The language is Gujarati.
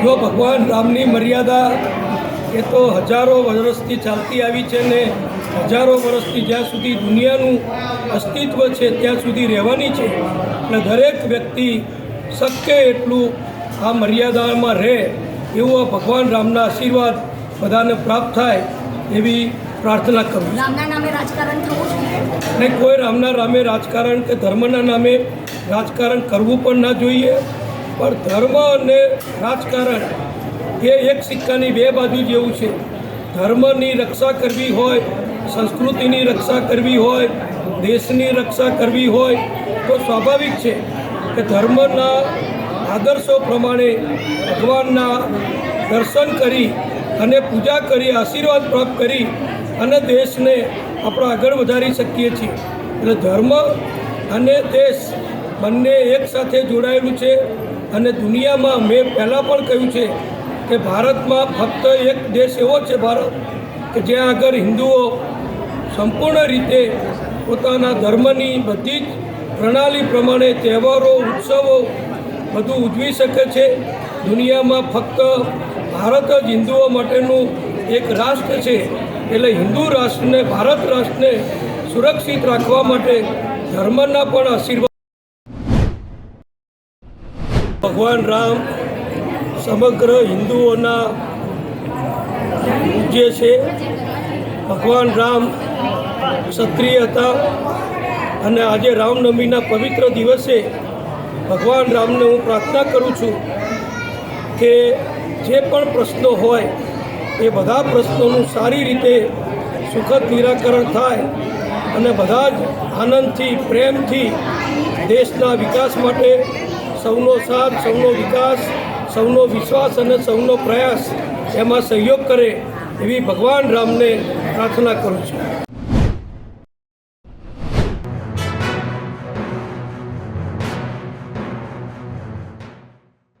જો ભગવાન રામની મર્યાદા એ તો હજારો વર્ષથી ચાલતી આવી છે ને હજારો વર્ષથી જ્યાં સુધી દુનિયાનું અસ્તિત્વ છે ત્યાં સુધી રહેવાની છે અને દરેક વ્યક્તિ શક્ય એટલું આ મર્યાદામાં રહે એવું આ ભગવાન રામના આશીર્વાદ બધાને પ્રાપ્ત થાય એવી પ્રાર્થના કરું. રામના નામે રાજકારણ થવું જોઈએ નહીં, કોઈ રામના નામે રાજકારણ કે ધર્મના નામે રાજકારણ કરવું પણ ના જોઈએ. પણ ધર્મ અને રાજકારણ એ એક સિક્કાની બે બાજુ જેવું છે. ધર્મની રક્ષા કરવી હોય, સંસ્કૃતિની રક્ષા કરવી હોય, દેશની રક્ષા કરવી હોય તો સ્વાભાવિક છે કે ધર્મના આદર્શો પ્રમાણે ભગવાનના દર્શન કરી અને પૂજા કરી આશીર્વાદ પ્રાપ્ત કરી અને દેશને આપણે આગળ વધારી શકીએ છીએ. એટલે ધર્મ અને દેશ બંને એક સાથે જોડાયેલું છે. અને દુનિયામાં મેં પહેલાં પણ કહ્યું છે કે ભારતમાં ફક્ત એક દેશ એવો છે ભારત કે જ્યાં આગળ હિન્દુઓ સંપૂર્ણ રીતે પોતાના ધર્મની બધી જ પ્રણાલી પ્રમાણે તહેવારો ઉત્સવો બધું ઉજવી શકે છે. દુનિયામાં ફક્ત ભારત જ હિન્દુઓ માટેનું એક રાષ્ટ્ર છે. એટલે હિન્દુ રાષ્ટ્રને, ભારત રાષ્ટ્રને સુરક્ષિત રાખવા માટે ધર્મના પણ આશીર્વાદ. ભગવાન રામ સમગ્ર હિન્દુઓના પૂજ્ય છે. ભગવાન રામ ક્ષત્રિય હતા અને આજે રામનવમીના પવિત્ર દિવસે ભગવાન રામને હું પ્રાર્થના કરું છું કે જે પણ પ્રશ્નો હોય એ બધા પ્રશ્નોનું સારી રીતે સુખદ નિરાકરણ થાય અને બધા જ આનંદથી, પ્રેમથી દેશના વિકાસ માટે સૌનો સાથ, સૌનો વિકાસ, સૌનો વિશ્વાસ અને સૌનો પ્રયાસ એમાં સહયોગ કરે એવી ભગવાન રામને પ્રાર્થના કરું છું.